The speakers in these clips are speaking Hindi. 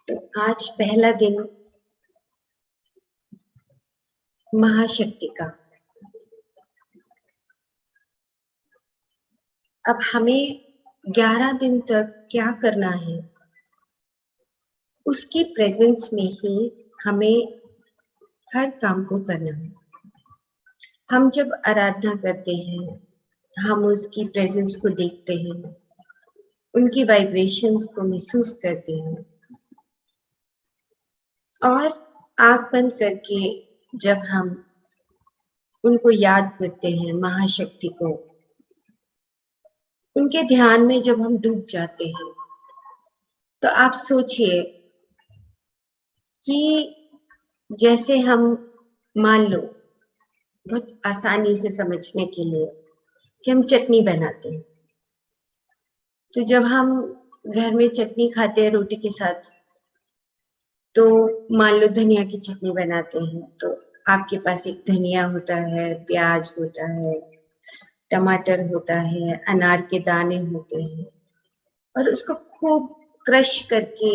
तो आज पहला दिन महाशक्ति का। अब हमें 11 दिन तक क्या करना है, उसकी प्रेजेंस में ही हमें हर काम को करना है। हम जब आराधना करते हैं, हम उसकी प्रेजेंस को देखते हैं, उनकी वाइब्रेशंस को महसूस करते हैं और आंख बंद करके जब हम उनको याद करते हैं, महाशक्ति को, उनके ध्यान में जब हम डूब जाते हैं, तो आप सोचिए कि जैसे हम मान लो बहुत आसानी से समझने के लिए कि हम चटनी बनाते हैं। तो जब हम घर में चटनी खाते हैं रोटी के साथ, तो मान लो धनिया की चटनी बनाते हैं, तो आपके पास एक धनिया होता है, प्याज होता है, टमाटर होता है, अनार के दाने होते हैं और उसको खूब क्रश करके,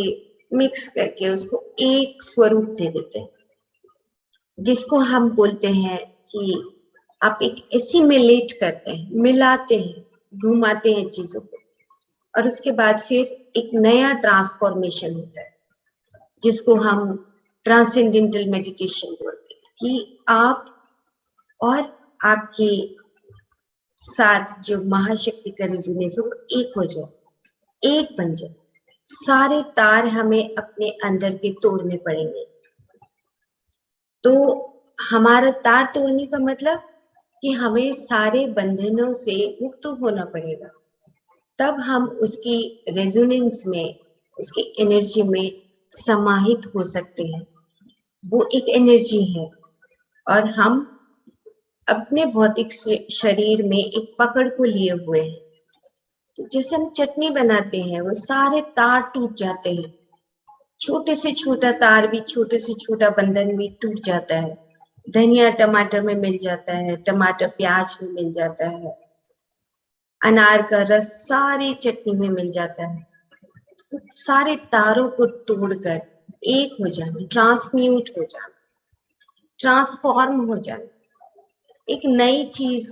मिक्स करके उसको एक स्वरूप दे देते हैं, जिसको हम बोलते हैं कि आप एक एसिमिलेट करते हैं, मिलाते हैं, घुमाते हैं चीजों को और उसके बाद फिर एक नया ट्रांसफॉर्मेशन होता है, जिसको हम ट्रांसेंडेंटल मेडिटेशन बोलते हैं, कि आप और आपके साथ जो महाशक्ति का रेजोनेंस है वो एक हो जाए, एक बन जाए। सारे तार हमें अपने अंदर के तोड़ने पड़ेंगे। तो हमारा तार तोड़ने का मतलब कि हमें सारे बंधनों से मुक्त होना पड़ेगा, तब हम उसकी रेजोनेंस में, उसकी एनर्जी में समाहित हो सकते हैं। वो एक एनर्जी है और हम अपने भौतिक शरीर में एक पकड़ को लिए हुए हैं। तो जैसे हम चटनी बनाते हैं, वो सारे तार टूट जाते हैं, छोटे से छोटा तार भी, छोटे से छोटा बंधन भी टूट जाता है। धनिया टमाटर में मिल जाता है, टमाटर प्याज में मिल जाता है, अनार का रस सारी चटनी में मिल जाता है। तो सारे तारों को तोड़कर एक हो जाना, ट्रांसम्यूट हो जाना, ट्रांसफॉर्म हो जाना, एक नई चीज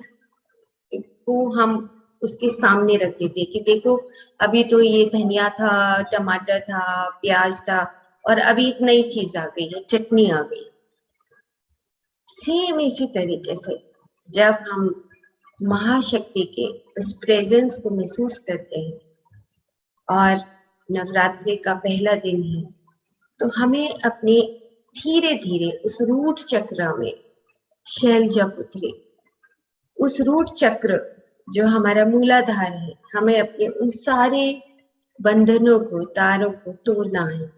को हम उसके सामने रख देते कि देखो, अभी तो ये धनिया था, टमाटर था, प्याज था और अभी एक नई चीज आ गई है, चटनी आ गई। सेम इसी तरीके से जब हम महाशक्ति के उस प्रेजेंस को महसूस करते हैं और नवरात्रि का पहला दिन है, तो हमें अपने धीरे धीरे उस रूट चक्र में शैलजापुत्री, उस रूट चक्र जो हमारा मूलाधार है, हमें अपने उन सारे बंधनों को, तारों को तोड़ना है।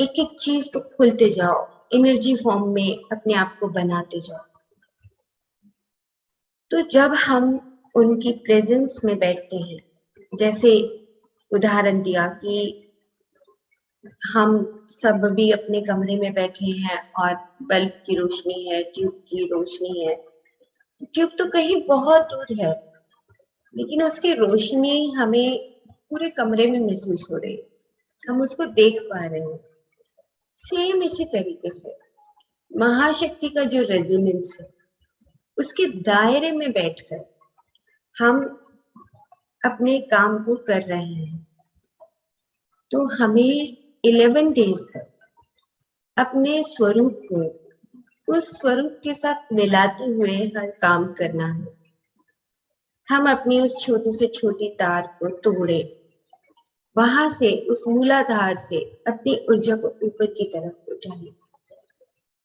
एक एक चीज को खोलते जाओ, एनर्जी फॉर्म में अपने आप को बनाते जाओ। तो जब हम उनकी प्रेजेंस में बैठते हैं, जैसे उदाहरण दिया कि हम सब भी अपने कमरे में बैठे हैं और बल्ब की रोशनी है, ट्यूब की रोशनी है। ट्यूब तो कहीं बहुत दूर है, लेकिन उसकी रोशनी हमें पूरे कमरे में महसूस हो रही है, हम उसको देख पा रहे हैं। सेम इसी तरीके से महाशक्ति का जो रेजोनेंस है, उसके दायरे में बैठकर हम अपने काम को कर रहे हैं। तो हमें 11 डेज तक अपने स्वरूप को उस स्वरूप के साथ मिलाते हुए हर काम करना है। हम अपनी उस छोटी से छोटी तार को तोड़े, वहां से, उस मूलाधार से अपनी ऊर्जा को ऊपर की तरफ उठाए,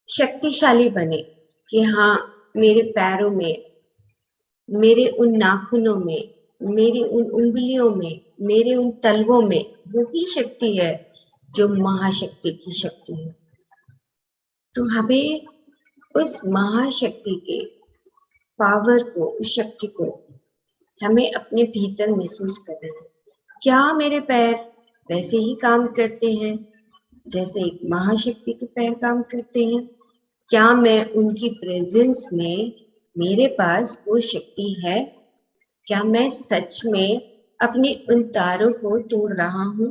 शक्तिशाली बने कि हाँ, मेरे पैरों में, मेरे उन नाखूनों में, मेरी उन उंगलियों में, मेरे उन तलवों में वही शक्ति है जो महाशक्ति की शक्ति है। तो हमें उस महाशक्ति के पावर को, उस शक्ति को हमें अपने भीतर महसूस करना है। क्या मेरे पैर वैसे ही काम करते हैं जैसे एक महाशक्ति के पैर काम करते हैं? क्या मैं उनकी प्रेजेंस में, मेरे पास वो शक्ति है? क्या मैं सच में अपने उन तारों को तोड़ रहा हूं?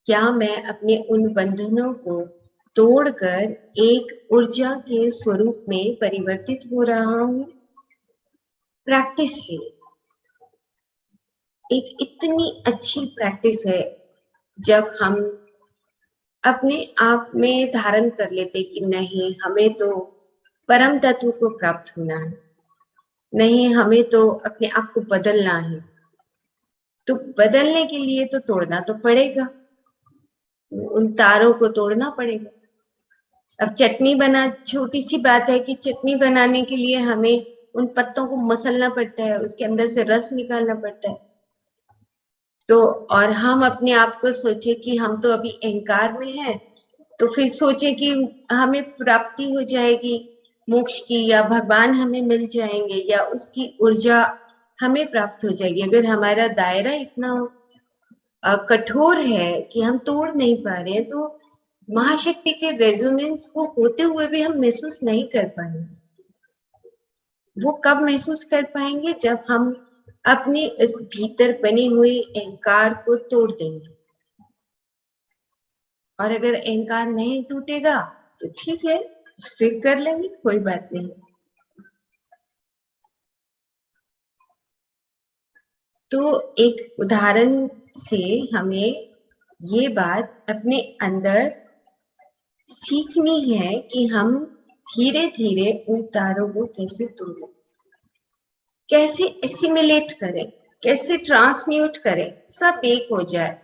क्या मैं अपने उन बंधनों को तोड़कर एक ऊर्जा के स्वरूप में परिवर्तित हो रहा हूं? प्रैक्टिस है, एक इतनी अच्छी प्रैक्टिस है जब हम अपने आप में धारण कर लेते कि नहीं, हमें तो परम तत्व को प्राप्त होना है, नहीं हमें तो अपने आप को बदलना है। तो बदलने के लिए तो तोड़ना तो पड़ेगा, उन तारों को तोड़ना पड़ेगा। अब चटनी बना, छोटी सी बात है कि चटनी बनाने के लिए हमें उन पत्तों को मसलना पड़ता है, उसके अंदर से रस निकालना पड़ता है। तो और हम अपने आप को सोचे कि हम तो अभी अहंकार में हैं, तो फिर सोचे कि हमें प्राप्ति हो जाएगी मोक्ष की, या भगवान हमें मिल जाएंगे, या उसकी ऊर्जा हमें प्राप्त हो जाएगी। अगर हमारा दायरा इतना कठोर है कि हम तोड़ नहीं पा रहे हैं, तो महाशक्ति के रेजोनेंस को होते हुए भी हम महसूस नहीं कर पाएंगे। वो कब महसूस कर पाएंगे? जब हम अपने इस भीतर बने हुए अहंकार को तोड़ देंगे। और अगर अहंकार नहीं टूटेगा तो ठीक है, फिर कर लेंगे, कोई बात नहीं। तो एक उदाहरण से हमें ये बात अपने अंदर सीखनी है कि हम धीरे धीरे उन तारों को कैसे तोड़ें, कैसे एसिमिलेट करें, कैसे ट्रांसम्यूट करें, सब एक हो जाए।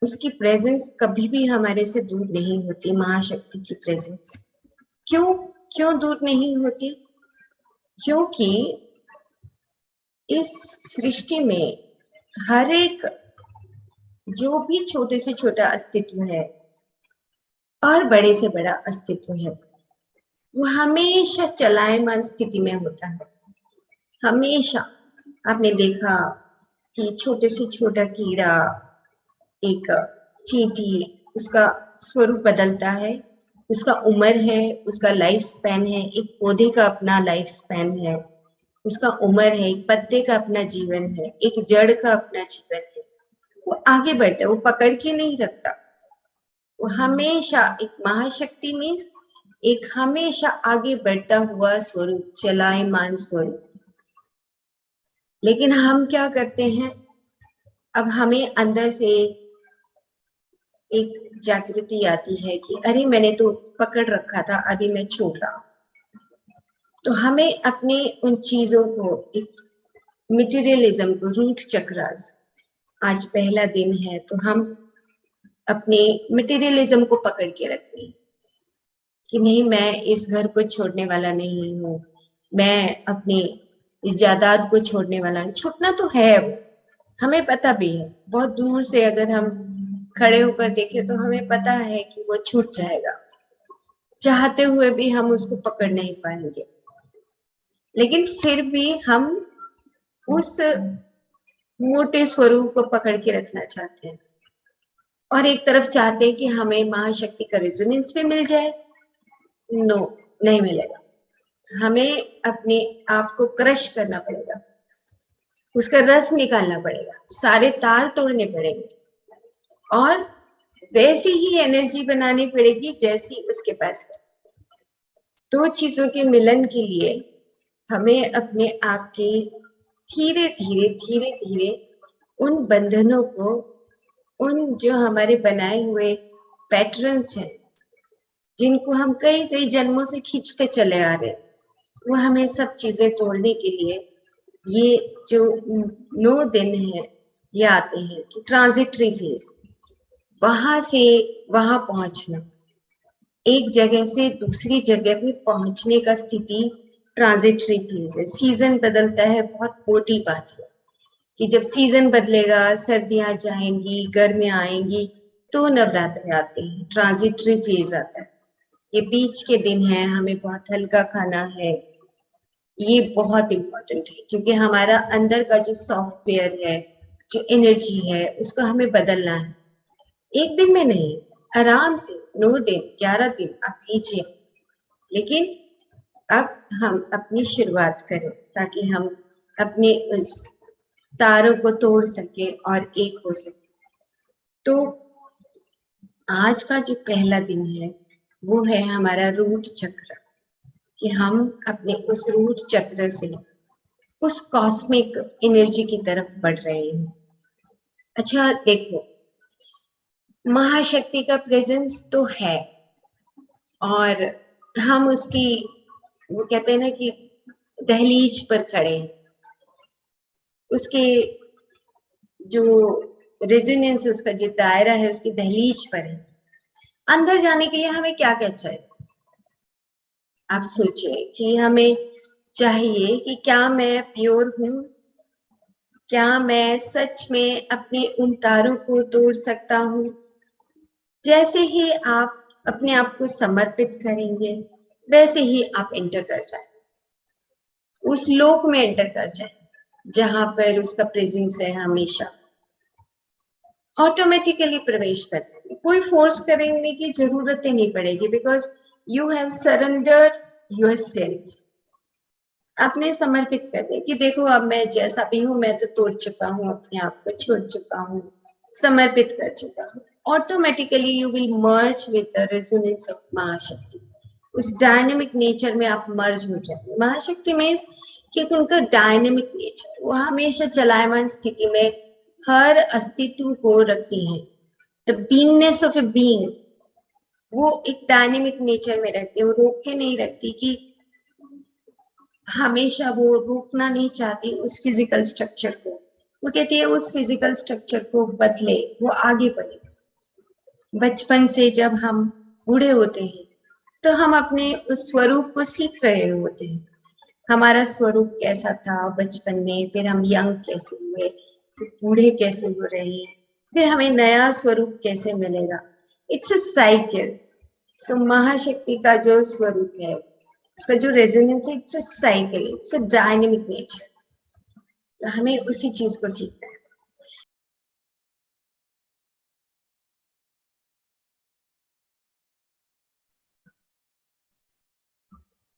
उसकी प्रेजेंस कभी भी हमारे से दूर नहीं होती, महाशक्ति की प्रेजेंस। क्यों क्यों दूर नहीं होती? क्योंकि इस सृष्टि में हर एक जो भी छोटे से छोटा अस्तित्व है और बड़े से बड़ा अस्तित्व है, वो हमेशा चलायमान स्थिति में होता है। हमेशा आपने देखा कि छोटे से छोटा कीड़ा, एक चींटी, उसका स्वरूप बदलता है, उसका उम्र है, उसका लाइफ स्पैन है। एक पौधे का अपना लाइफ स्पैन है, उसका उम्र है। एक पत्ते का अपना जीवन है, एक जड़ का अपना जीवन है। वो आगे बढ़ता है, वो पकड़ के नहीं रखता। वो हमेशा एक महाशक्ति में एक हमेशा आगे बढ़ता हुआ स्वरूप, चलायमान स्वरूप। लेकिन हम क्या करते हैं? अब हमें अंदर से एक जागृति आती है कि अरे मैंने तो पकड़ रखा था, अभी मैं छोड़ रहा हूं। तो हमें अपने उन चीजों को, एक मटेरियलिज्म को, रूट चक्रास, आज पहला दिन है तो हम अपने मटेरियलिज्म को पकड़ के रखते हैं कि नहीं, मैं इस घर को छोड़ने वाला नहीं हूँ, मैं अपनी इस जायदाद को छोड़ने वाला नहीं। छूटना तो है, वो हमें पता भी है। बहुत दूर से अगर हम खड़े होकर देखें तो हमें पता है कि वो छूट जाएगा, चाहते हुए भी हम उसको पकड़ नहीं पाएंगे। लेकिन फिर भी हम उस मोटे स्वरूप को पकड़ के रखना चाहते हैं, और एक तरफ चाहते हैं कि हमें महाशक्ति का रेजोनेंस भी मिल जाए। नो, नहीं मिलेगा। हमें अपने आप को क्रश करना पड़ेगा, उसका रस निकालना पड़ेगा, सारे तार तोड़ने पड़ेंगे, और वैसी ही एनर्जी बनानी पड़ेगी जैसी उसके पास है। दो चीजों के मिलन के लिए हमें अपने आप के धीरे धीरे उन बंधनों को, उन जो हमारे बनाए हुए पैटर्न्स हैं, जिनको हम कई कई जन्मों से खींचते चले आ रहे हैं, वो हमें सब चीजें तोड़ने के लिए ये जो 9 दिन है, ये आते हैं कि ट्रांजिटरी फेज, वहां से वहां पहुंचना, एक जगह से दूसरी जगह पे पहुंचने का स्थिति ट्रांजिटरी फेज है। सीजन बदलता है, बहुत मोटी बात है कि जब सीजन बदलेगा, सर्दियां जाएंगी, गर्मियां आएंगी, तो नवरात्र आते हैं, ट्रांजिटरी फेज आता है। ये बीच के दिन है, हमें बहुत हल्का खाना है। ये बहुत इंपॉर्टेंट है क्योंकि हमारा अंदर का जो सॉफ्टवेयर है, जो एनर्जी है, उसको हमें बदलना है। एक दिन में नहीं, आराम से 9 दिन 11 दिन आप लीजिए, लेकिन अब हम अपनी शुरुआत करें ताकि हम अपने उस तारों को तोड़ सके और एक हो सके। तो आज का जो पहला दिन है वो है हमारा रूट चक्र, कि हम अपने उस रूट चक्र से उस कॉस्मिक एनर्जी की तरफ बढ़ रहे हैं। अच्छा देखो, महाशक्ति का प्रेजेंस तो है और हम उसकी, वो कहते हैं ना कि दहलीज पर खड़े हैं, उसके जो रेजोनेंस, उसका जो दायरा है उसकी दहलीज पर है। अंदर जाने के लिए हमें क्या क्या चाहिए? आप सोचिए कि हमें चाहिए कि क्या मैं प्योर हूं, क्या मैं सच में अपने उन तारों को तोड़ सकता हूं? जैसे ही आप अपने आप को समर्पित करेंगे वैसे ही आप एंटर कर जाए, उस लोक में एंटर कर जाए जहां पर उसका प्रेजेंस है हमेशा। ऑटोमेटिकली प्रवेश कर जाएंगे, कोई फोर्स करने की जरूरत ही नहीं पड़ेगी, because you have surrendered your self. अपने समर्पित कर दे कि देखो अब मैं जैसा भी हूं, मैं तो तोड़ चुका हूं, अपने आप को छोड़ चुका हूं, समर्पित कर चुका हूं। Automatically you will merge with the resonance of महाशक्ति। उस डायनेमिक नेचर में आप मर्ज हो जाएंगे। महाशक्ति में कि उनका डायनेमिक नेचर, वो हमेशा चलायमान स्थिति में हर अस्तित्व को रखती है। द बीइंगनेस ऑफ ए बीइंग, वो एक डायनेमिक नेचर में रखती है, वो रोक के नहीं रखती कि हमेशा वो रोकना नहीं चाहती उस फिजिकल स्ट्रक्चर को। वो कहती है उस फिजिकल स्ट्रक्चर को बदले, वो आगे बढ़े। बचपन से जब हम बूढ़े होते हैं तो हम अपने उस स्वरूप को सीख रहे होते हैं। हमारा स्वरूप कैसा था बचपन में, फिर हम यंग कैसे हुए, फिर बूढ़े कैसे हो रहे हैं, फिर हमें नया स्वरूप कैसे मिलेगा। It's a cycle. सो महाशक्ति का जो स्वरूप है, उसका जो रेजोनेंस है, it's a cycle, it's a dynamic nature. तो हमें उसी चीज को सीखना है।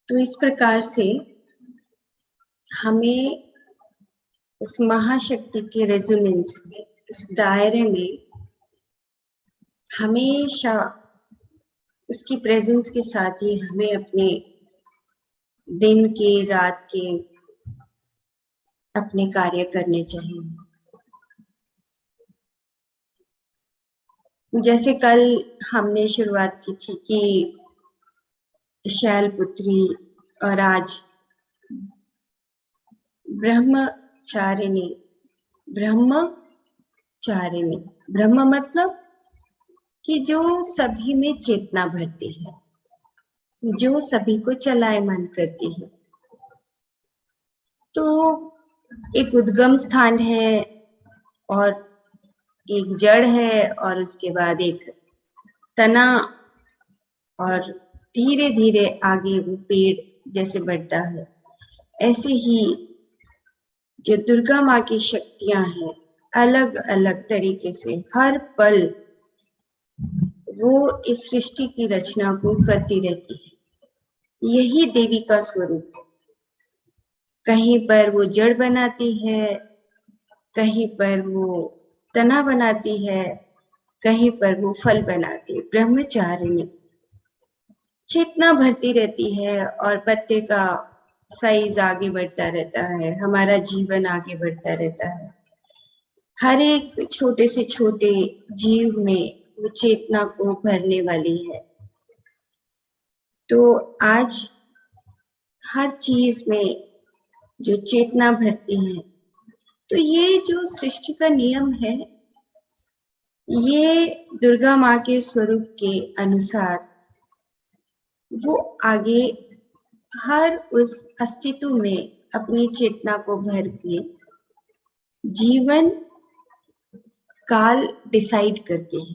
तो इस प्रकार से हमें उस महाशक्ति के रेजोनेंस में, इस दायरे में हमेशा उसकी प्रेजेंस के साथ ही हमें अपने दिन के, रात के अपने कार्य करने चाहिए। जैसे कल हमने शुरुआत की थी कि शैलपुत्री, और आज ब्रह्मचारिणी। ब्रह्मचारिणी, ब्रह्म मतलब कि जो सभी में चेतना भरती है, जो सभी को चलायमान करती है। तो एक उद्गम स्थान है और एक जड़ है और उसके बाद एक तना, और धीरे धीरे आगे वो पेड़ जैसे बढ़ता है। ऐसे ही जो दुर्गा माँ की शक्तियां हैं, अलग अलग तरीके से हर पल वो इस सृष्टि की रचना को करती रहती है। यही देवी का स्वरूप है। कहीं पर वो जड़ बनाती है, कहीं पर वो तना बनाती है, कहीं पर वो फल बनाती है। ब्रह्मचारिणी चेतना भरती रहती है और पत्ते का साइज आगे बढ़ता रहता है, हमारा जीवन आगे बढ़ता रहता है। हर एक छोटे से छोटे जीव में वो चेतना को भरने वाली है। तो आज हर चीज में जो चेतना भरती है, तो ये जो सृष्टि का नियम है, ये दुर्गा माँ के स्वरूप के अनुसार वो आगे हर उस अस्तित्व में अपनी चेतना को भर के जीवन काल डिसाइड करती है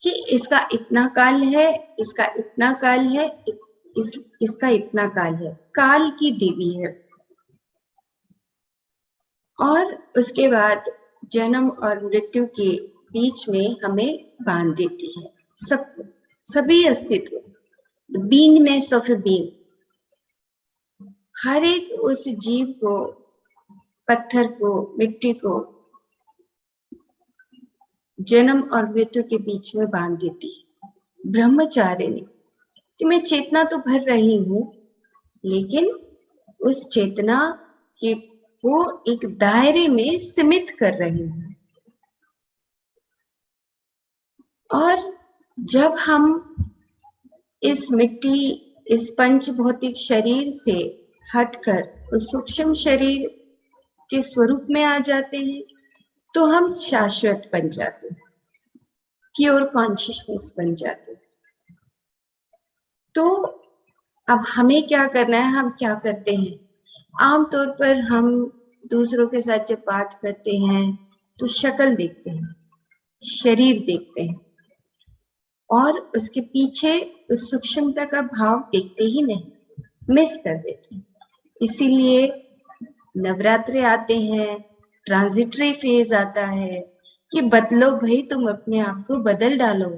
कि इसका इतना काल है, इसका इतना काल है, इसका इतना काल है। काल की देवी है। और उसके बाद जन्म और मृत्यु के बीच में हमें बांध देती है सबको, सभी अस्तित्व, द बीइंगनेस ऑफ ए बीइंग। हर एक उस जीव को, पत्थर को, मिट्टी को, जन्म और मृत्यु के बीच में बांध देती है। ब्रह्मचारिणी कि मैं चेतना तो भर रही हूं, लेकिन उस चेतना के वो एक दायरे में सीमित कर रही हूं। और जब हम इस मिट्टी, इस पंच भौतिक शरीर से हटकर उस सूक्ष्म शरीर के स्वरूप में आ जाते हैं, तो हम शाश्वत बन जाते हैं, प्योर कॉन्शियसनेस बन जाते हैं। तो अब हमें क्या करना है, हम क्या करते हैं, आमतौर पर हम दूसरों के साथ जब बात करते हैं तो शक्ल देखते हैं, शरीर देखते हैं, और उसके पीछे उस सूक्ष्मता का भाव देखते ही नहीं, मिस कर देते हैं। इसीलिए नवरात्रे आते हैं, ट्रांजिटरी फेज आता है कि बदलो भाई, तुम अपने आप को बदल डालो।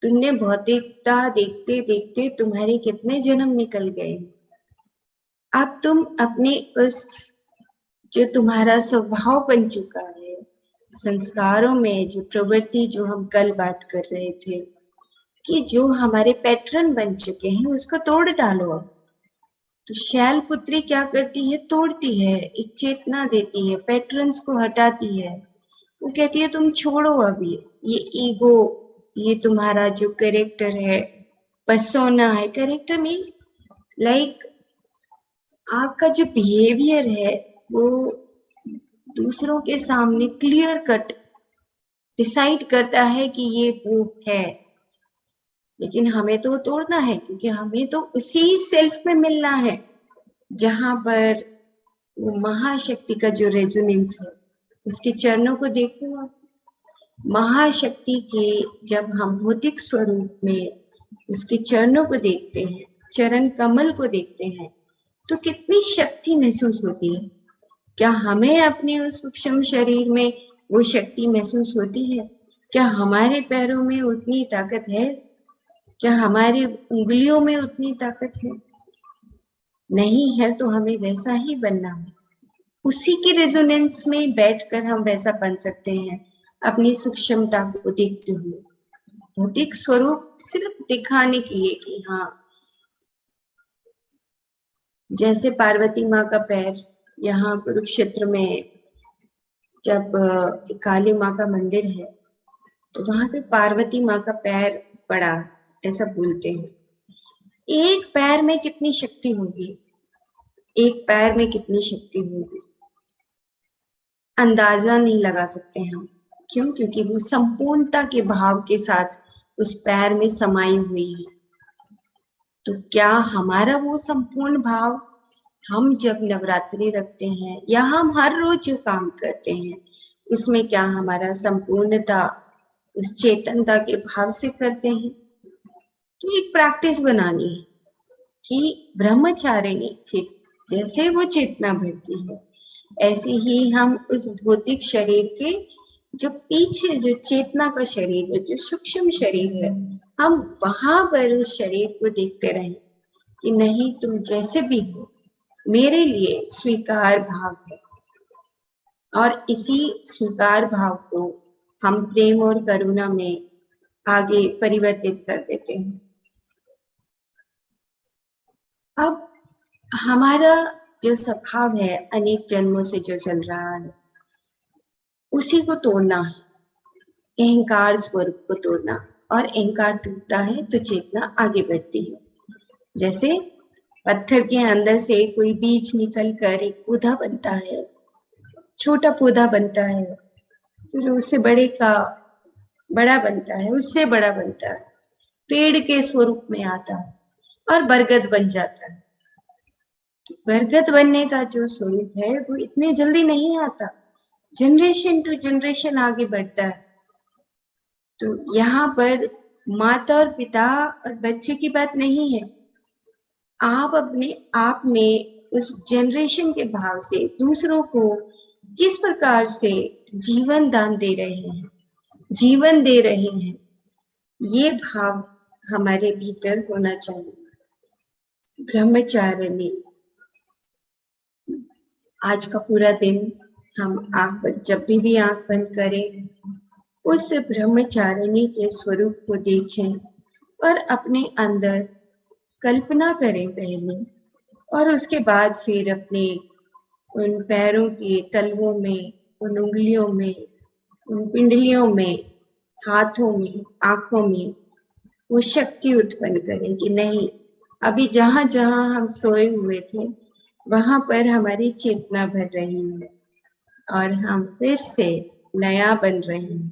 तुमने भौतिकता देखते देखते तुम्हारे कितने जन्म निकल गए। अब तुम अपने उस जो तुम्हारा स्वभाव बन चुका है, संस्कारों में जो प्रवृत्ति, जो हम कल बात कर रहे थे कि जो हमारे पैटर्न बन चुके हैं, उसको तोड़ डालो। अब तो शैल पुत्री क्या करती है, तोड़ती है, एक चेतना देती है, पैटर्न्स को हटाती है। वो कहती है तुम छोड़ो अभी ये ईगो, ये तुम्हारा जो कैरेक्टर है, पर्सोना है। कैरेक्टर मीन्स लाइक आपका जो बिहेवियर है वो दूसरों के सामने क्लियर कट डिसाइड करता है कि ये वो है, लेकिन हमें तो तोड़ना है, क्योंकि हमें तो उसी सेल्फ में मिलना है जहां पर वो महाशक्ति का जो रेजोनेंस है। उसके चरणों को देखो आप, महाशक्ति के जब हम भौतिक स्वरूप में उसके चरणों को देखते हैं, चरण कमल को देखते हैं, तो कितनी शक्ति महसूस होती है। क्या हमें अपने उस सूक्ष्म शरीर में वो शक्ति महसूस होती है? क्या हमारे पैरों में उतनी ताकत है? क्या हमारी उंगलियों में उतनी ताकत है? नहीं है, तो हमें वैसा ही बनना है। उसी के रेजोनेंस में बैठकर हम वैसा बन सकते हैं, अपनी सूक्ष्मता को देखते हुए। भौतिक स्वरूप सिर्फ दिखाने के लिए कि हाँ, जैसे पार्वती माँ का पैर यहाँ कुरुक्षेत्र में, जब काली माँ का मंदिर है तो वहां पे पार्वती माँ का पैर पड़ा, ऐसा बोलते हैं। एक पैर में कितनी शक्ति होगी, एक पैर में कितनी शक्ति होगी, अंदाजा नहीं लगा सकते हम। क्यों? क्योंकि वो संपूर्णता के भाव के साथ उस पैर में समाई हुई है। तो क्या हमारा वो संपूर्ण भाव हम जब नवरात्रि रखते हैं या हम हर रोज जो काम करते हैं, उसमें क्या हमारा संपूर्णता उस चेतनता के भाव से करते हैं? तो एक प्रैक्टिस बनानी है कि ब्रह्मचारिणी फिर जैसे वो चेतना भरती है, ऐसे ही हम उस भौतिक शरीर के जो पीछे जो चेतना का शरीर है, जो सूक्ष्म शरीर है, हम वहां पर उस शरीर को देखते रहें कि नहीं, तुम जैसे भी हो मेरे लिए स्वीकार भाव है। और इसी स्वीकार भाव को हम प्रेम और करुणा में आगे परिवर्तित कर देते हैं। अब हमारा जो स्वभाव है अनेक जन्मों से जो चल रहा है, उसी को तोड़ना है, अहंकार स्वरूप को तोड़ना। और अहंकार टूटता है तो चेतना आगे बढ़ती है। जैसे पत्थर के अंदर से कोई बीज निकल कर एक पौधा बनता है, छोटा पौधा बनता है, फिर उससे बड़े का बड़ा बनता है, उससे बड़ा बनता है, पेड़ के स्वरूप में आता है और बरगद बन जाता है। बरगद बनने का जो स्वरूप है वो इतने जल्दी नहीं आता, जनरेशन टू जनरेशन आगे बढ़ता है। तो यहाँ पर माता और पिता और बच्चे की बात नहीं है, आप अपने आप में उस जनरेशन के भाव से दूसरों को किस प्रकार से जीवन दान दे रहे हैं, जीवन दे रहे हैं, ये भाव हमारे भीतर होना चाहिए। ब्रह्मचारिणी आज का पूरा दिन हम जब भी आंख बंद करें उस ब्रह्मचारिणी के स्वरूप को देखें और अपने अंदर कल्पना करें पहले, और उसके बाद फिर अपने उन पैरों के तलवों में, उन उंगलियों में, उन पिंडलियों में, हाथों में, आंखों में वो शक्ति उत्पन्न करें कि नहीं, अभी जहां जहां हम सोए हुए थे वहां पर हमारी चेतना भर रही है और हम फिर से नया बन रहे हैं।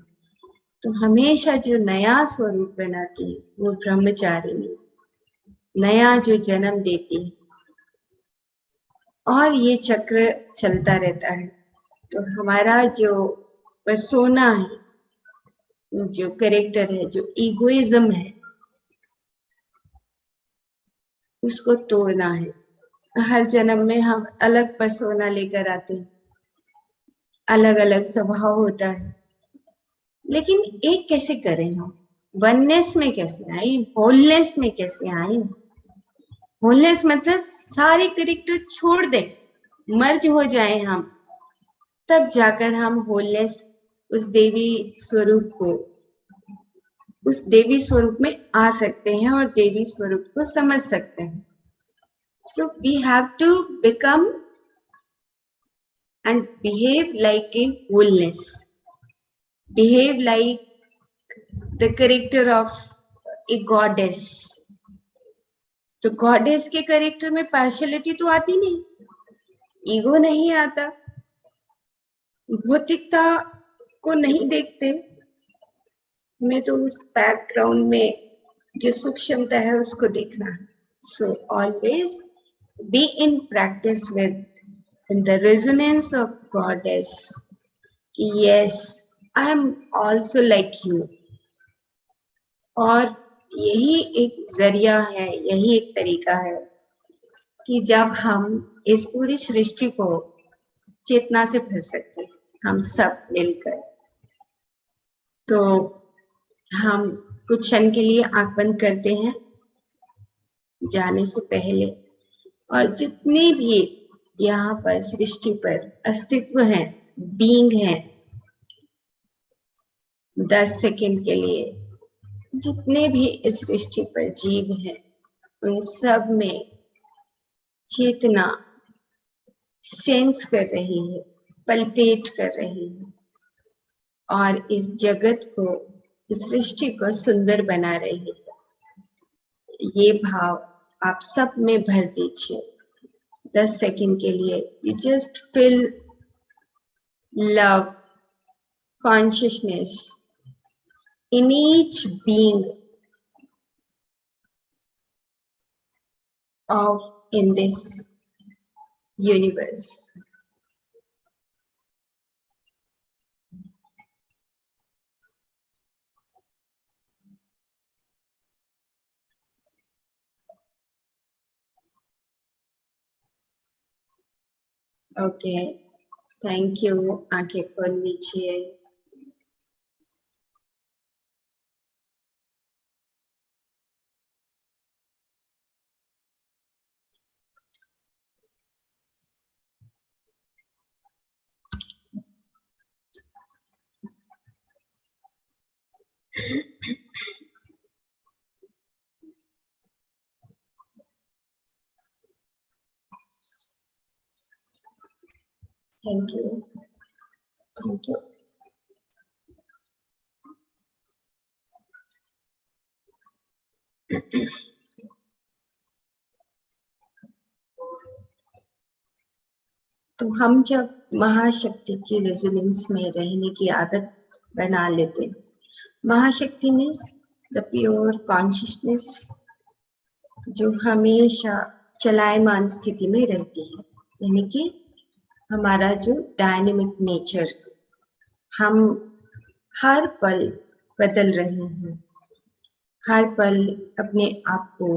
तो हमेशा जो नया स्वरूप बनाती है वो ब्रह्मचारिणी, नया जो जन्म देती है, और ये चक्र चलता रहता है। तो हमारा जो पर्सोना है, जो कैरेक्टर है, जो इगोइज्म है, उसको तोड़ना है। हर जन्म में हम अलग पर्सोना लेकर आते हैं, अलग अलग स्वभाव होता है, लेकिन एक कैसे करें हम? वननेस में कैसे आए, होलनेस में कैसे आए? होलनेस मतलब सारे कैरेक्टर छोड़ दे, मर्ज हो जाए हम, तब जाकर हम होलनेस, उस देवी स्वरूप को, उस देवी स्वरूप में आ सकते हैं और देवी स्वरूप को समझ सकते हैं। So we have to become and behave like a wholeness, behave like the character of a goddess. तो गॉडेस के कैरेक्टर में पार्शियलिटी तो आती नहीं, ईगो नहीं आता, भौतिकता को नहीं देखते, हमें तो उस बैकग्राउंड में जो सूक्ष्मता है उसको देखना है। So always be in practice with in the resonance of goddess, कि yes, I am also like you। और यही एक जरिया है, यही एक तरीका है कि जब हम इस पूरी सृष्टि को चेतना से भर सकते हैं, हम सब मिलकर। तो हम कुछ क्षण के लिए आंख बंद करते हैं जाने से पहले, और जितने भी यहाँ पर सृष्टि पर अस्तित्व है, बीइंग है, 10 सेकंड के लिए जितने भी इस सृष्टि पर जीव हैं, उन सब में चेतना सेंस कर रही है, पल्पेट कर रही है, और इस जगत को, इस सृष्टि को सुंदर बना रही है। ये भाव आप सब में भर दीजिए 10 सेकंड के लिए। You just feel love, consciousness in each being of in this universe. Okay, thank you. आंखें खोल लीजिए। Thank you. Thank you. तो हम जब महाशक्ति की रेजोनेंस में रहने की आदत बना लेते हैं, महाशक्ति मीन्स द प्योर कॉन्शियसनेस जो हमेशा चलायमान स्थिति में रहती है, यानी कि हमारा जो डायनेमिक नेचर, हम हर पल बदल रहे हैं, हर पल अपने आप को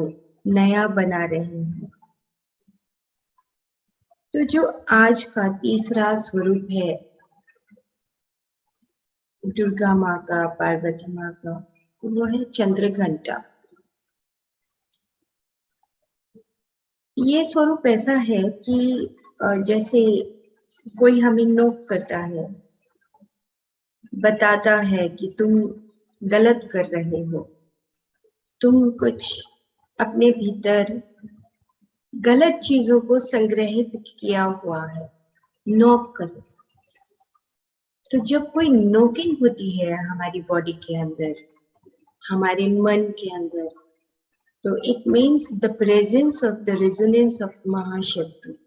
नया बना रहे हैं। तो जो आज का तीसरा स्वरूप है दुर्गा माँ का, पार्वती माँ का, वो है चंद्रघंटा। ये स्वरूप ऐसा है कि जैसे कोई हमें नोक करता है, बताता है कि तुम गलत कर रहे हो, तुम कुछ अपने भीतर गलत चीजों को संग्रहित किया हुआ है, नॉक करो। तो जब कोई नोकिंग होती है हमारी बॉडी के अंदर, हमारे मन के अंदर, तो it means the presence of the resonance of महाशक्ति।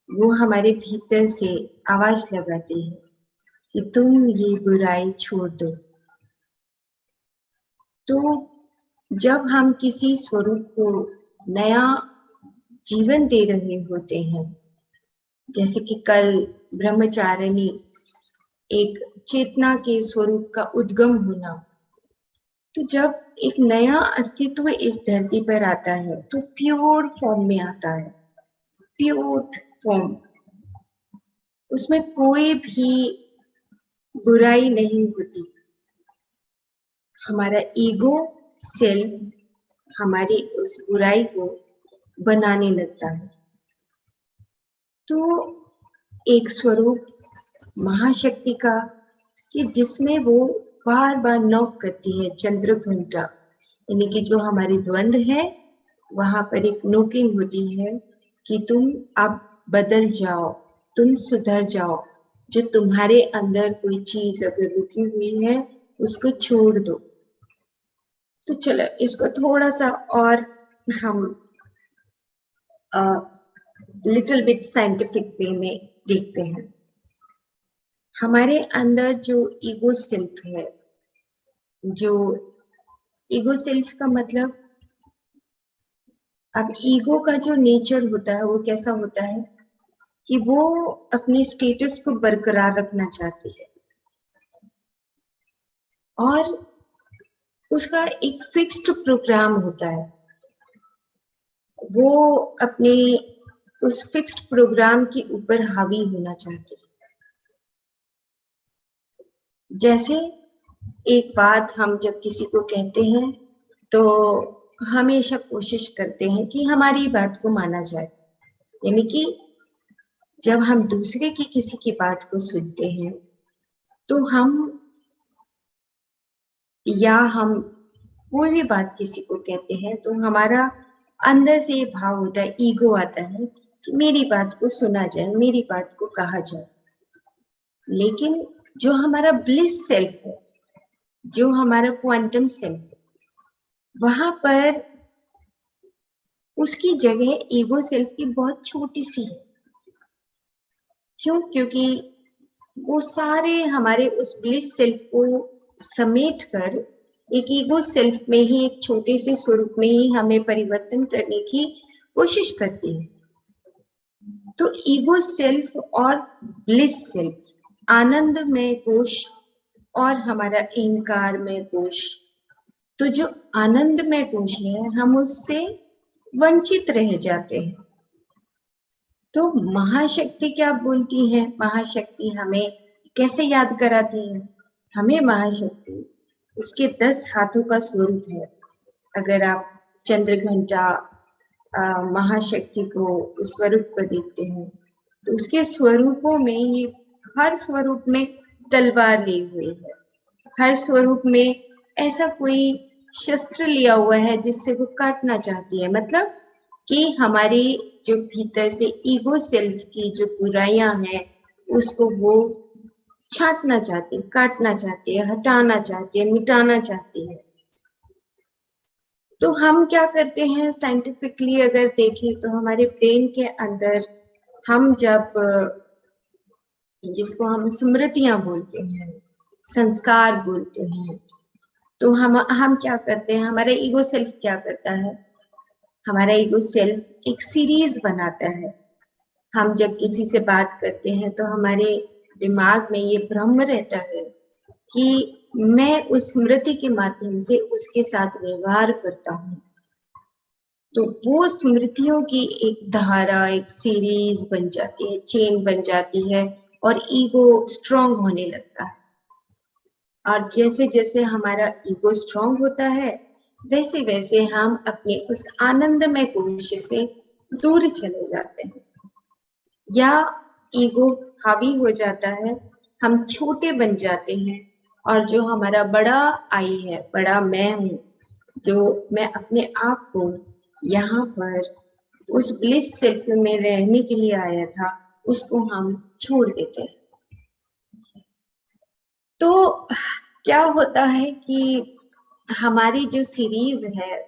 वो हमारे भीतर से आवाज लगाती है कि तुम ये बुराई छोड़ दो। तो जब हम किसी स्वरूप को नया जीवन दे रहे होते हैं, जैसे कि कल ब्रह्मचारिणी एक चेतना के स्वरूप का उद्गम होना, तो जब एक नया अस्तित्व इस धरती पर आता है तो प्योर फॉर्म में आता है, प्योर फॉर्म। उसमें कोई भी बुराई नहीं होती। हमारा ईगो सेल्फ हमारी उस बुराई को बनाने लगता है। तो एक स्वरूप महाशक्ति का कि जिसमें वो बार बार नॉक करती है, चंद्र घंटा, यानी कि जो हमारी द्वंद है वहां पर एक नोकिंग होती है कि तुम अब बदल जाओ, तुम सुधर जाओ, जो तुम्हारे अंदर कोई चीज अगर रुकी हुई है उसको छोड़ दो। तो चलो इसको थोड़ा सा और हम लिटिल बिट साइंटिफिक वे में देखते हैं। हमारे अंदर जो ईगो सेल्फ है, जो ईगो सेल्फ का मतलब, अब ईगो का जो नेचर होता है वो कैसा होता है कि वो अपने स्टेटस को बरकरार रखना चाहती है और उसका एक फिक्स्ड प्रोग्राम होता है। वो अपने उस फिक्स्ड प्रोग्राम के ऊपर हावी होना चाहती है। जैसे एक बात हम जब किसी को कहते हैं तो हमेशा कोशिश करते हैं कि हमारी बात को माना जाए, यानी कि जब हम दूसरे की किसी की बात को सुनते हैं तो हम कोई भी बात किसी को कहते हैं तो हमारा अंदर से ये भाव होता है, ईगो आता है कि मेरी बात को सुना जाए, मेरी बात को कहा जाए। लेकिन जो हमारा ब्लिस सेल्फ है, जो हमारा क्वांटम सेल्फ है, वहां पर उसकी जगह ईगो सेल्फ की बहुत छोटी सी है। क्यों? क्योंकि वो सारे हमारे उस ब्लिस सेल्फ को समेट कर एक ईगो सेल्फ में ही, एक छोटे से स्वरूप में ही हमें परिवर्तन करने की कोशिश करती है। तो ईगो सेल्फ और ब्लिस सेल्फ, आनंदमय कोश और हमारा अहंकारमय कोश, तो जो आनंदमय कोश है हम उससे वंचित रह जाते हैं। तो महाशक्ति क्या बोलती है? महाशक्ति हमें कैसे याद कराती है? हमें महाशक्ति उसके 10 हाथों का स्वरूप है। अगर आप चंद्र घंटा महाशक्ति को, उस स्वरूप को देखते हैं तो उसके स्वरूपों में ये हर स्वरूप में तलवार ली हुई है, हर स्वरूप में ऐसा कोई शस्त्र लिया हुआ है जिससे वो काटना चाहती है। मतलब कि हमारी जो भीतर से ईगो सेल्फ की जो बुराइयां हैं उसको वो छांटना चाहती है, काटना चाहती है, हटाना चाहती है, मिटाना चाहती है। तो हम क्या करते हैं साइंटिफिकली अगर देखें तो हमारे ब्रेन के अंदर हम जब, जिसको हम स्मृतियां बोलते हैं, संस्कार बोलते हैं, तो हम क्या करते हैं, हमारा ईगो सेल्फ क्या करता है, हमारा ईगो सेल्फ एक सीरीज बनाता है। हम जब किसी से बात करते हैं तो हमारे दिमाग में ये भ्रम रहता है कि मैं उस स्मृति के माध्यम से उसके साथ व्यवहार करता हूँ। तो वो स्मृतियों की एक धारा, एक सीरीज बन जाती है, चेन बन जाती है और ईगो स्ट्रांग होने लगता है। और जैसे जैसे हमारा ईगो स्ट्रांग होता है वैसे वैसे हम अपने उस आनंदमय कोश से दूर चले जाते हैं, या ईगो हावी हो जाता है हम छोटे बन जाते हैं और जो हमारा बड़ा आई है, बड़ा मैं हूँ, जो मैं अपने आप को यहाँ पर उस ब्लिस सेल्फ में रहने के लिए आया था, उसको हम छोड़ देते हैं। तो क्या होता है कि हमारी जो सीरीज है,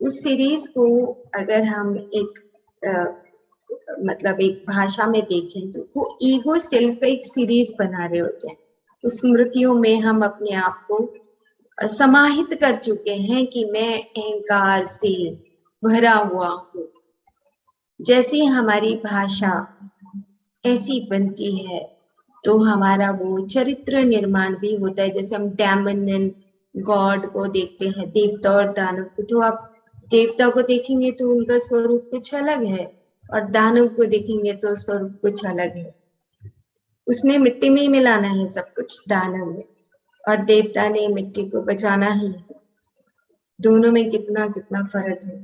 उस सीरीज को अगर हम एक मतलब एक भाषा में देखें तो वो ईगो सेल्फ का एक सीरीज बना रहे होते हैं। उस स्मृतियों में हम अपने आप को समाहित कर चुके हैं कि मैं अहंकार से भरा हुआ हूँ। जैसे हमारी भाषा ऐसी बनती है तो हमारा वो चरित्र निर्माण भी होता है। जैसे हम डेमन एंड गॉड को देखते हैं, देवता और दानव को, तो आप देवता को देखेंगे तो उनका स्वरूप कुछ अलग है और दानव को देखेंगे तो स्वरूप कुछ अलग है। उसने मिट्टी में ही मिलाना है सब कुछ, दानव में, और देवता ने मिट्टी को बचाना ही है। दोनों में कितना कितना फर्क है।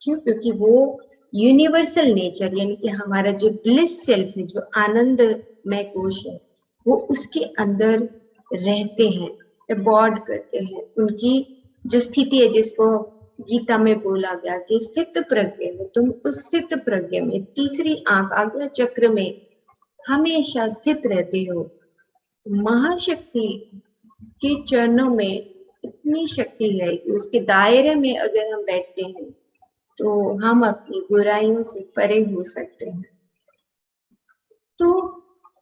क्यों? क्योंकि वो यूनिवर्सल नेचर यानी कि हमारा जो ब्लिस सेल्फ है, जो आनंदमय कोश है, वो उसके अंदर रहते हैं, अबॉर्ड करते हैं। उनकी जो स्थिति है, जिसको गीता में बोला गया कि स्थित प्रज्ञ में, तुम उस स्थित प्रज्ञ में, तीसरी आंख आज्ञा चक्र में हमेशा स्थित रहते हो। महाशक्ति के चरणों में इतनी शक्ति है कि उसके दायरे में अगर हम बैठते हैं तो हम अपनी बुराइयों से परे हो सकते हैं। तो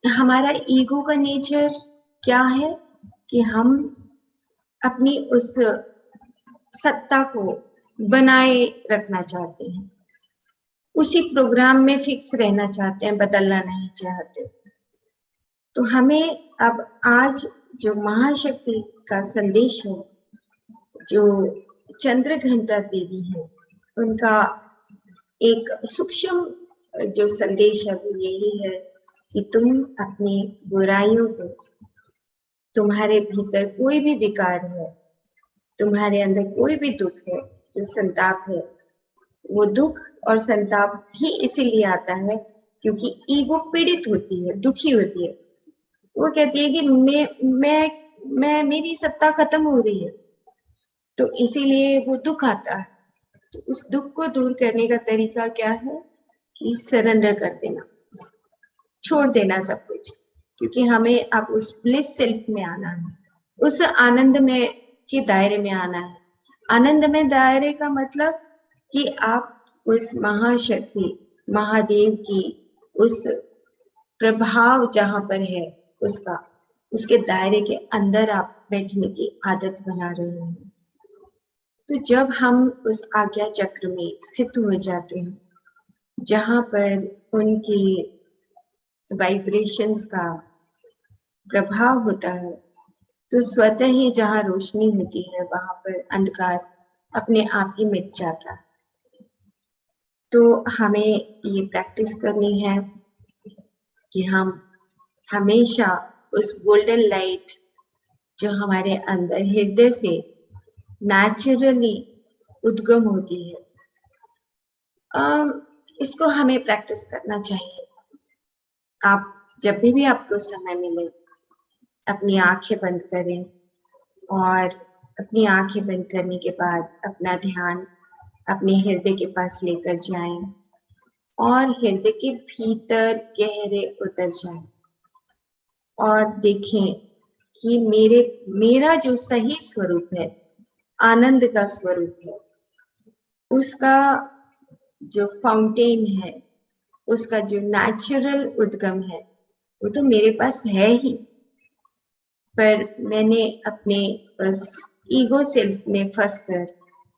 हमारा ईगो का नेचर क्या है कि हम अपनी उस सत्ता को बनाए रखना चाहते हैं, उसी प्रोग्राम में फिक्स रहना चाहते हैं, बदलना नहीं चाहते। तो हमें अब आज जो महाशक्ति का संदेश है, जो चंद्र घंटा देवी है, उनका एक सूक्ष्म जो संदेश है वो यही है कि तुम अपनी बुराइयों को, तुम्हारे भीतर कोई भी विकार है, तुम्हारे अंदर कोई भी दुख है, जो संताप है, वो दुख और संताप भी इसीलिए आता है क्योंकि ईगो पीड़ित होती है, दुखी होती है। वो कहती है कि मैं मेरी सत्ता खत्म हो रही है, तो इसीलिए वो दुख आता है। तो उस दुख को दूर करने का तरीका क्या है कि सरेंडर कर देना, छोड़ देना सब कुछ, क्योंकि हमें अब उस ब्लिस सेल्फ में आना है, उस आनंद में के दायरे में आना है। आनंद में दायरे का मतलब कि आप उस महाशक्ति महादेव की उस प्रभाव जहाँ पर है उसके दायरे के अंदर आप बैठने की आदत बना रहे हैं। तो जब हम उस आज्ञा चक्र में स्थित हो जाते हैं, जहाँ पर उनकी वाइब्रेशंस का प्रभाव होता है, तो स्वतः ही जहाँ रोशनी होती है वहां पर अंधकार अपने आप ही मिट जाता है। तो हमें ये प्रैक्टिस करनी है कि हम हमेशा उस गोल्डन लाइट जो हमारे अंदर हृदय से नेचुरली उद्गम होती है, इसको हमें प्रैक्टिस करना चाहिए। आप जब भी आपको समय मिले अपनी आंखें बंद करें और अपनी आंखें बंद करने के बाद अपना ध्यान अपने हृदय के पास लेकर जाएं और हृदय के भीतर गहरे उतर जाएं और देखें कि मेरा जो सही स्वरूप है, आनंद का स्वरूप है, उसका जो फाउंटेन है, उसका जो नेचुरल उद्गम है, वो तो मेरे पास है ही, पर मैंने अपने उस ईगो सेल्फ में फंसकर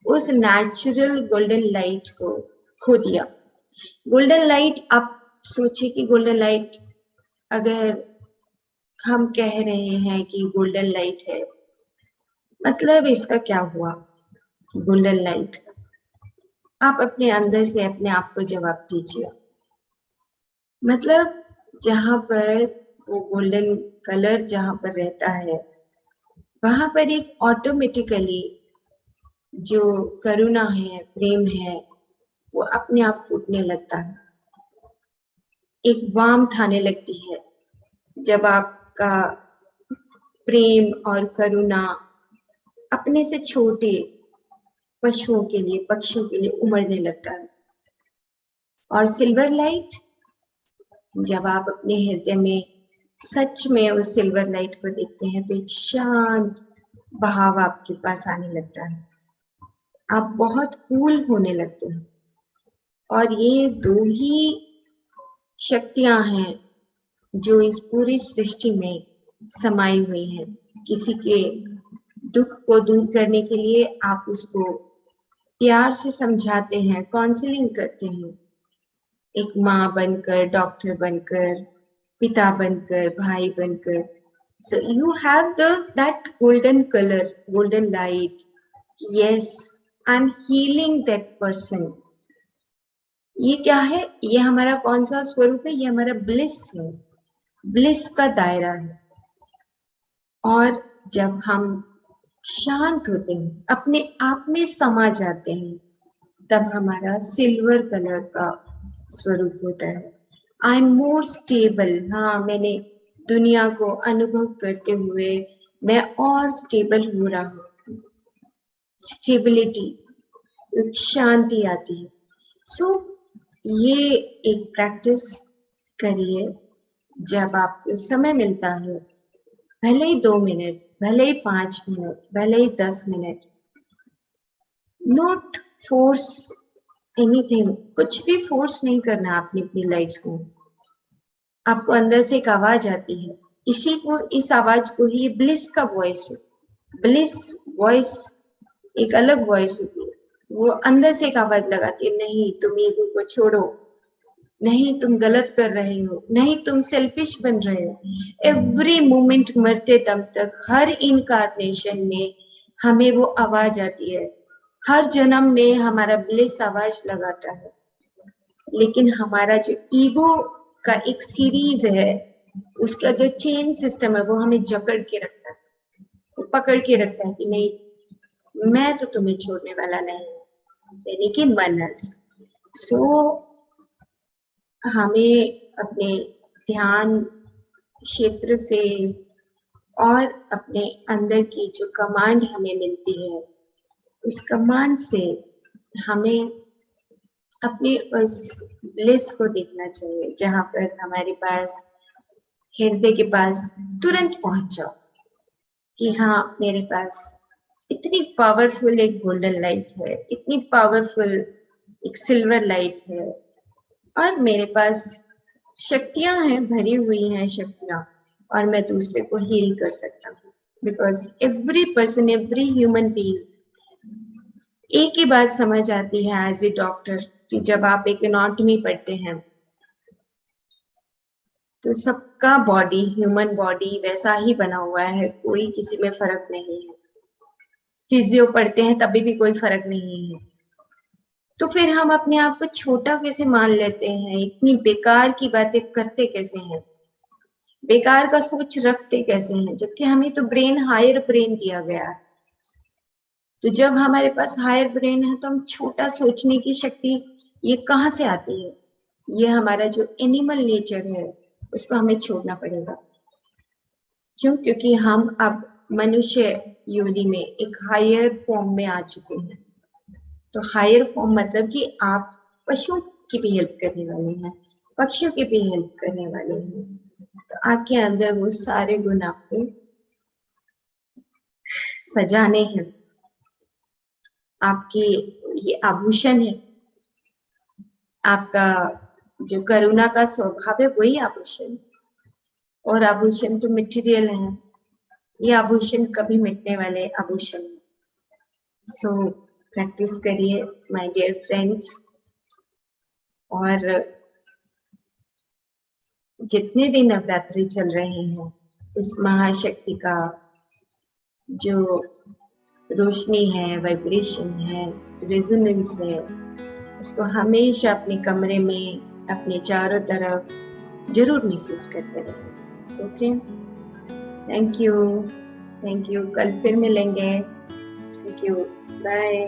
उस नेचुरल गोल्डन लाइट को खो दिया। गोल्डन लाइट, आप सोचिए कि गोल्डन लाइट, अगर हम कह रहे हैं कि गोल्डन लाइट है, मतलब इसका क्या हुआ गोल्डन लाइट? आप अपने अंदर से अपने आप को जवाब दीजिए। मतलब जहां पर वो गोल्डन कलर जहां पर रहता है, वहां पर एक ऑटोमेटिकली जो करुणा है, प्रेम है, वो अपने आप फूटने लगता है, एक वार्मथ आने लगती है, जब आपका प्रेम और करुणा अपने से छोटे पशुओं के लिए, पक्षियों के लिए उमड़ने लगता है। और सिल्वर लाइट, जब आप अपने हृदय में सच में उस सिल्वर लाइट को देखते हैं तो एक शांत बहाव आपके पास आने लगता है। आप बहुत कूल होने लगते हैं। और ये दो ही शक्तियां हैं जो इस पूरी सृष्टि में समाई हुई हैं। किसी के दुख को दूर करने के लिए आप उसको प्यार से समझाते हैं, काउंसलिंग करते हैं, एक माँ बनकर, डॉक्टर बनकर, पिता बनकर, भाई बनकर। So you have that golden color, golden light. Yes, I'm healing that person. ये क्या है? ये हमारा कौन सा स्वरूप है? ये हमारा ब्लिस है, ब्लिस का दायरा है। और जब हम शांत होते हैं, अपने आप में समा जाते हैं, तब हमारा सिल्वर कलर का स्वरूप होता है। I am more stable. हाँ, मैंने दुनिया को अनुभव करते हुए मैं और स्टेबल हो रहा हूँ। स्टेबिलिटी, एक शांति आती है। सो ये एक प्रैक्टिस करिए जब आपको समय मिलता है, भले ही 2 मिनट, भले ही 5 मिनट, भले ही 10 मिनट। नॉट फोर्स एनीथिंग, कुछ भी फोर्स नहीं करना आपने अपनी लाइफ में। आपको अंदर से एक आवाज आती है, इस आवाज को ही ब्लिस का वॉइस, ब्लिस वॉइस एक अलग वॉइस होती है। वो अंदर से एक आवाज लगाती है, नहीं तुम ईगो को छोड़ो, नहीं तुम गलत कर रहे हो, नहीं तुम सेल्फिश बन रहे हो। एवरी मोमेंट, मरते दम तक, हर इनकारनेशन में हमें वो आवाज आती है। हर जन्म में हमारा ब्लिस आवाज लगाता है। लेकिन हमारा जो ईगो का एक सीरीज है, उसका जो चेन सिस्टम है, वो हमें जकड़ के रखता है, वो पकड़ के रखता है कि नहीं, मैं तो तुम्हें छोड़ने वाला नहीं, यानी कि मनस। सो हमें अपने ध्यान क्षेत्र से और अपने अंदर की जो कमांड हमें मिलती है, उस कमांड से हमें अपने उस ब्लिस को देखना चाहिए, जहां पर हमारे पास, हृदय के पास तुरंत पहुंच जाओ कि हाँ, मेरे पास इतनी पावरफुल एक गोल्डन लाइट है, इतनी पावरफुल एक सिल्वर लाइट है, और मेरे पास शक्तियां हैं, भरी हुई हैं शक्तियां, और मैं दूसरे को हील कर सकता हूँ। Because every person, every human being, एक ही बात समझ आती है एज ए डॉक्टर कि जब आप एक एनाटॉमी पढ़ते हैं तो सबका बॉडी, ह्यूमन बॉडी वैसा ही बना हुआ है, कोई किसी में फर्क नहीं है। फिजियो पढ़ते हैं तभी भी कोई फर्क नहीं है। तो फिर हम अपने आप को छोटा कैसे मान लेते हैं? इतनी बेकार की बातें करते कैसे हैं? बेकार का सोच रखते कैसे हैं? जबकि हमें तो ब्रेन, हायर ब्रेन दिया गया है। तो जब हमारे पास हायर ब्रेन है तो हम छोटा सोचने की शक्ति ये कहाँ से आती है? ये हमारा जो एनिमल नेचर है उसको हमें छोड़ना पड़ेगा। क्यों? क्योंकि हम अब मनुष्य योनि में एक हायर फॉर्म में आ चुके हैं। तो हायर फॉर्म मतलब कि आप पशुओं की भी हेल्प करने वाले हैं, पक्षियों की भी हेल्प करने वाले हैं। तो आपके अंदर वो सारे गुण आपको सजाने हैं। आपके ये आभूषण है, आपका जो करुणा का स्वभाव है वही आभूषण, और आभूषण तो मटेरियल है, ये आभूषण कभी मिटने वाले आभूषण। सो प्रैक्टिस करिए माय डियर फ्रेंड्स, और जितने दिन नवरात्रि चल रहे हैं उस महाशक्ति का जो रोशनी है, वाइब्रेशन है, रेजोनेंस है, उसको हमेशा अपने कमरे में, अपने चारों तरफ जरूर महसूस करते रहे। Okay, thank you, thank you. कल फिर मिलेंगे। Thank you, bye.